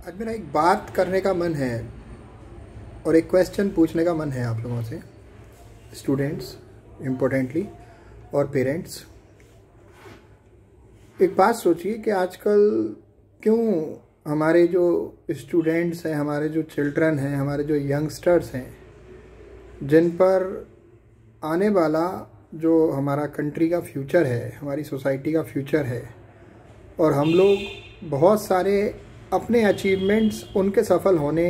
आज मेरा एक बात करने का मन है और एक क्वेश्चन पूछने का मन है आप लोगों से, स्टूडेंट्स इम्पोर्टेंटली और पेरेंट्स। एक बात सोचिए कि आजकल क्यों हमारे जो स्टूडेंट्स हैं, हमारे जो चिल्ड्रन हैं, हमारे जो यंगस्टर्स हैं, जिन पर आने वाला जो हमारा कंट्री का फ्यूचर है, हमारी सोसाइटी का फ्यूचर है, और हम लोग बहुत सारे अपने अचीवमेंट्स उनके सफल होने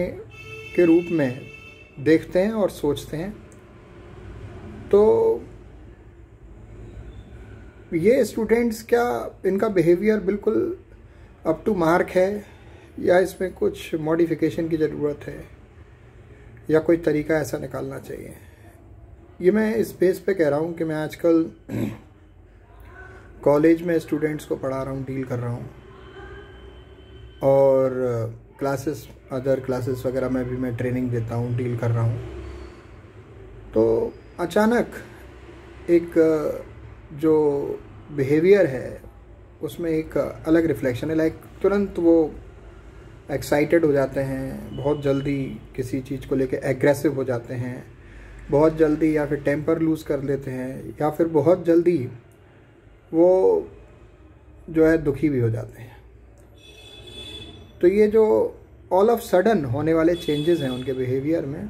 के रूप में देखते हैं और सोचते हैं, तो ये स्टूडेंट्स क्या इनका बिहेवियर बिल्कुल अप टू मार्क है या इसमें कुछ मॉडिफिकेशन की ज़रूरत है या कोई तरीका ऐसा निकालना चाहिए? ये मैं इस बेस पे कह रहा हूँ कि मैं आजकल कॉलेज में स्टूडेंट्स को पढ़ा रहा हूँ, डील कर रहा हूँ, और क्लासेस, अदर क्लासेस वगैरह में भी मैं ट्रेनिंग देता हूँ, डील कर रहा हूँ। तो अचानक एक जो बिहेवियर है उसमें एक अलग रिफ्लेक्शन है। लाइक तुरंत वो एक्साइटेड हो जाते हैं, बहुत जल्दी किसी चीज़ को लेके एग्रेसिव हो जाते हैं, बहुत जल्दी, या फिर टेम्पर लूज़ कर लेते हैं, या फिर बहुत जल्दी वो जो है दुखी भी हो जाते हैं। तो ये जो ऑल ऑफ सडन होने वाले चेंजेस हैं उनके बिहेवियर में,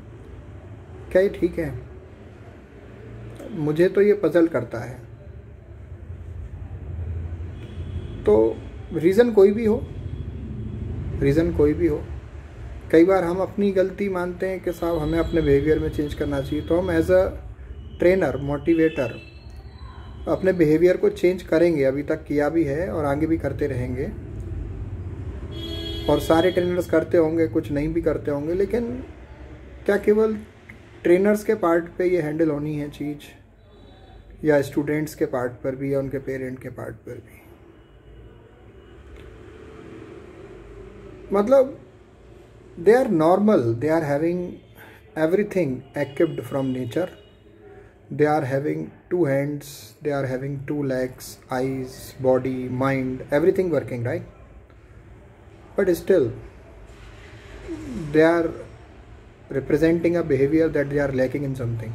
क्या ये ठीक है? मुझे तो ये पजल करता है। तो रीज़न कोई भी हो, कई बार हम अपनी गलती मानते हैं कि साहब हमें अपने बिहेवियर में चेंज करना चाहिए, तो हम एज अ ट्रेनर, मोटिवेटर अपने बिहेवियर को चेंज करेंगे। अभी तक किया भी है और आगे भी करते रहेंगे, और सारे ट्रेनर्स करते होंगे, कुछ नहीं भी करते होंगे, लेकिन क्या केवल ट्रेनर्स के पार्ट पे ये हैंडल होनी है चीज़, या स्टूडेंट्स के पार्ट पर भी, या उनके पेरेंट के पार्ट पर भी? मतलब they are normal, they are having everything equipped from nature, they are having 2 hands, they are having 2 legs, eyes, body, mind, everything working, right? But still they are representing a behavior that they are lacking in something.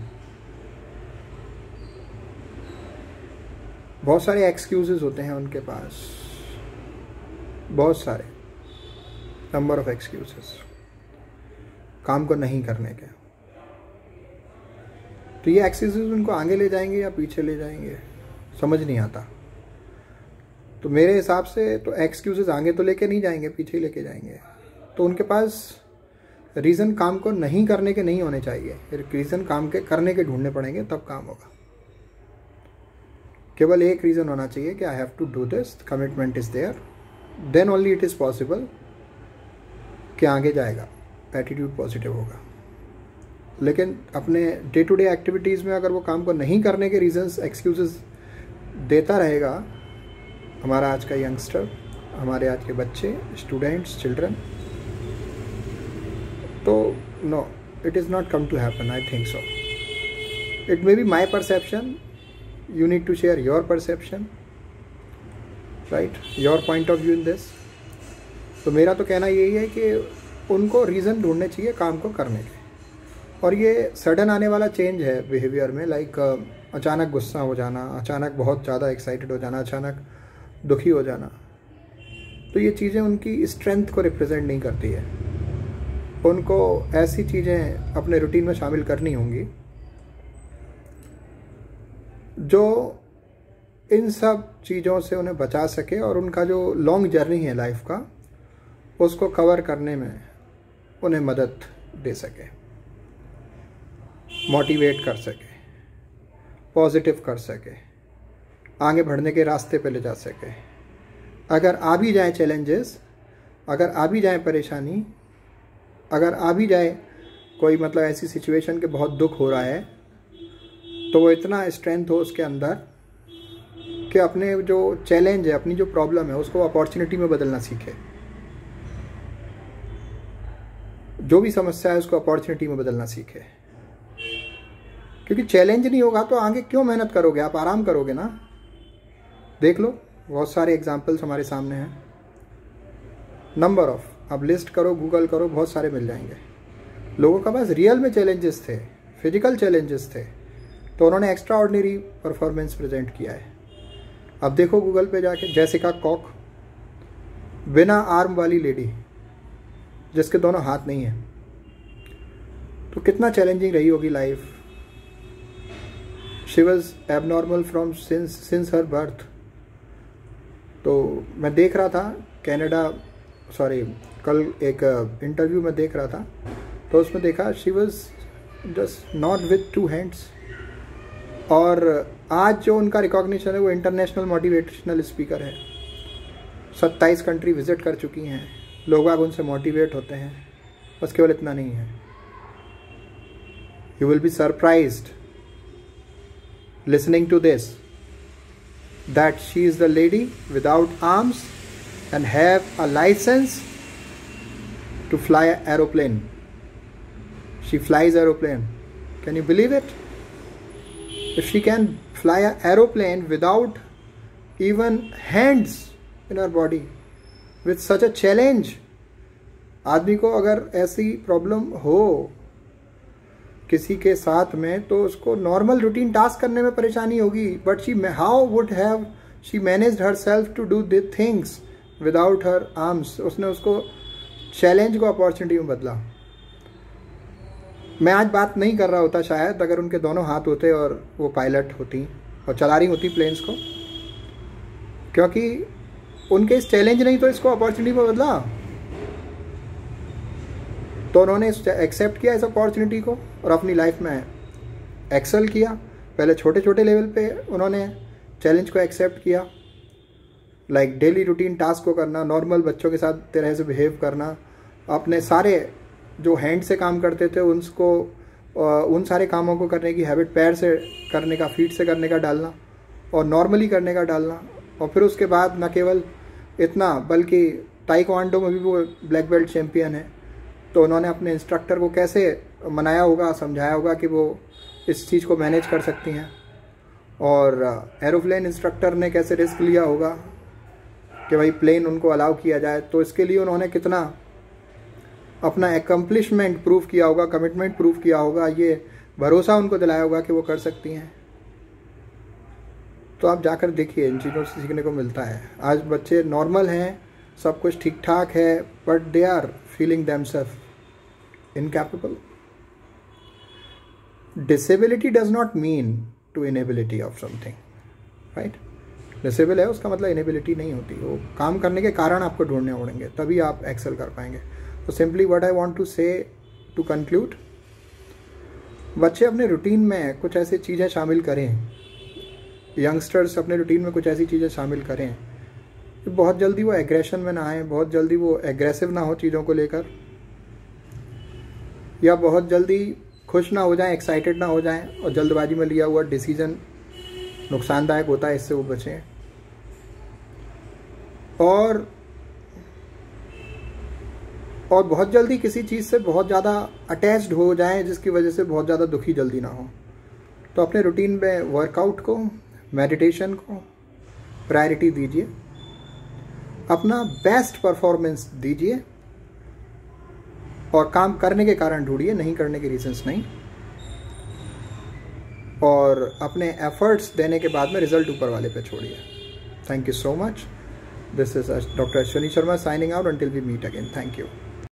बहुत सारे excuses होते हैं उनके पास, बहुत सारे, number of excuses काम को नहीं करने के। तो ये एक्सक्यूजेस उनको आगे ले जाएंगे या पीछे ले जाएंगे, समझ नहीं आता। तो मेरे हिसाब से तो एक्सक्यूजेस आगे तो लेके नहीं जाएंगे, पीछे ही लेके जाएंगे। तो उनके पास रीज़न काम को नहीं करने के नहीं होने चाहिए, रीज़न काम के करने के ढूंढने पड़ेंगे, तब काम होगा। केवल एक रीज़न होना चाहिए कि I have to do this, commitment is there, then only it is possible कि आगे जाएगा, एटीट्यूड पॉजिटिव होगा। लेकिन अपने डे टू डे एक्टिविटीज़ में अगर वो काम को नहीं करने के रीजंस, एक्सक्यूजेस देता रहेगा हमारा आज का यंगस्टर, हमारे आज के बच्चे, स्टूडेंट्स, चिल्ड्रन, तो no, it is not come to happen, I think so. It may be my perception, you need to share your perception, right, your point of view in this. तो मेरा तो कहना यही है कि उनको रीज़न ढूंढने चाहिए काम को करने के। और ये सडन आने वाला चेंज है बिहेवियर में, लाइक अचानक गुस्सा हो जाना, अचानक बहुत ज़्यादा एक्साइटेड हो जाना, अचानक दुखी हो जाना, तो ये चीज़ें उनकी स्ट्रेंथ को रिप्रेजेंट नहीं करती है। उनको ऐसी चीज़ें अपने रूटीन में शामिल करनी होंगी जो इन सब चीज़ों से उन्हें बचा सके, और उनका जो लॉन्ग जर्नी है लाइफ का, उसको कवर करने में उन्हें मदद दे सके, मोटिवेट कर सके, पॉजिटिव कर सके, आगे बढ़ने के रास्ते पे ले जा सके। अगर आ भी जाए चैलेंजेस, अगर आ भी जाए परेशानी, अगर आ भी जाए कोई मतलब ऐसी सिचुएशन के बहुत दुख हो रहा है, तो वो इतना स्ट्रेंथ हो उसके अंदर कि अपने जो चैलेंज है, अपनी जो प्रॉब्लम है, उसको अपॉर्चुनिटी में बदलना सीखे। जो भी समस्या है उसको अपॉर्चुनिटी में बदलना सीखे, क्योंकि चैलेंज नहीं होगा तो आगे क्यों मेहनत करोगे, आप आराम करोगे ना। देख लो, बहुत सारे एग्जाम्पल्स हमारे सामने हैं, नंबर ऑफ आप लिस्ट करो, गूगल करो, बहुत सारे मिल जाएंगे। लोगों का पास रियल में चैलेंजेस थे, फिजिकल चैलेंजेस थे, तो उन्होंने एक्स्ट्रा ऑर्डिनरी परफॉर्मेंस प्रेजेंट किया है। अब देखो गूगल पे जाके, जेसिका कॉक, बिना आर्म वाली लेडी जिसके दोनों हाथ नहीं हैं, तो कितना चैलेंजिंग रही होगी life. She was abnormal from since her birth. तो मैं देख रहा था कल एक इंटरव्यू में देख रहा था, तो उसमें देखा she was just not with 2 hands. और आज जो उनका रिकॉग्निशन है वो इंटरनेशनल मोटिवेशनल स्पीकर है, 27 कंट्री विजिट कर चुकी हैं, लोग बाग उनसे मोटिवेट होते हैं। बस केवल इतना नहीं है, you will be surprised listening to this, that she is the lady without arms and have a license to fly an aeroplane. She flies aeroplane. Can you believe it? If she can fly an aeroplane without even hands in her body, with such a challenge, आदमी को अगर ऐसी problem हो किसी के साथ में, तो उसको नॉर्मल रूटीन टास्क करने में परेशानी होगी। But how would have she managed herself to do the things without her arms. उसने उसको चैलेंज को अपॉर्चुनिटी में बदला। मैं आज बात नहीं कर रहा होता शायद अगर उनके दोनों हाथ होते और वो पायलट होती और चला रही होती प्लेन्स को, क्योंकि उनके इस चैलेंज नहीं तो इसको अपॉर्चुनिटी में बदला। तो उन्होंने एक्सेप्ट किया इस अपॉर्चुनिटी को और अपनी लाइफ में एक्सेल किया। पहले छोटे छोटे लेवल पे उन्होंने चैलेंज को एक्सेप्ट किया, लाइक डेली रूटीन टास्क को करना, नॉर्मल बच्चों के साथ तरह से बिहेव करना, अपने सारे जो हैंड से काम करते थे उनको उन सारे कामों को करने की हैबिट पैर से करने का, फीट से करने का डालना और नॉर्मली करने का डालना। और फिर उसके बाद न केवल इतना बल्कि ताइक्वांडो में भी वो ब्लैक बेल्ट चैम्पियन है। तो उन्होंने अपने इंस्ट्रक्टर को कैसे मनाया होगा, समझाया होगा कि वो इस चीज़ को मैनेज कर सकती हैं, और एरोप्लेन इंस्ट्रक्टर ने कैसे रिस्क लिया होगा कि भाई प्लेन उनको अलाउ किया जाए। तो इसके लिए उन्होंने कितना अपना एकम्प्लिशमेंट प्रूव किया होगा, कमिटमेंट प्रूव किया होगा, ये भरोसा उनको दिलाया होगा कि वो कर सकती हैं। तो आप जाकर देखिए, इन चीज़ों से सीखने को मिलता है। आज बच्चे नॉर्मल हैं, सब कुछ ठीक ठाक है, but they are feeling themselves incapable. Disability does not mean to inability of something, right? Disable है उसका मतलब inability नहीं होती, वो काम करने के कारण आपको ढूंढने पड़ेंगे, तभी आप एक्सेल कर पाएंगे। तो simply what I want to say to conclude, बच्चे अपने रूटीन में कुछ ऐसी चीज़ें शामिल करें, यंगस्टर्स अपने रूटीन में कुछ ऐसी चीज़ें शामिल करें कि बहुत जल्दी वो एग्रेशन में ना आए, बहुत जल्दी वो एग्रेसिव ना हो चीज़ों को लेकर, या बहुत जल्दी खुश ना हो जाएं, एक्साइटेड ना हो जाएं और जल्दबाजी में लिया हुआ डिसीजन नुकसानदायक होता है, इससे वो बचें। और बहुत जल्दी किसी चीज़ से बहुत ज़्यादा अटैच्ड हो जाएं जिसकी वजह से बहुत ज़्यादा दुखी जल्दी ना हो। तो अपने रूटीन में वर्कआउट को, मेडिटेशन को प्रायोरिटी दीजिए, अपना बेस्ट परफॉर्मेंस दीजिए और काम करने के कारण ढूंढिए, नहीं करने के रीजंस नहीं। और अपने एफर्ट्स देने के बाद में रिजल्ट ऊपर वाले पे छोड़िए। Thank you so much. This is doctor Ashwini Sharma signing out until we meet again. Thank you.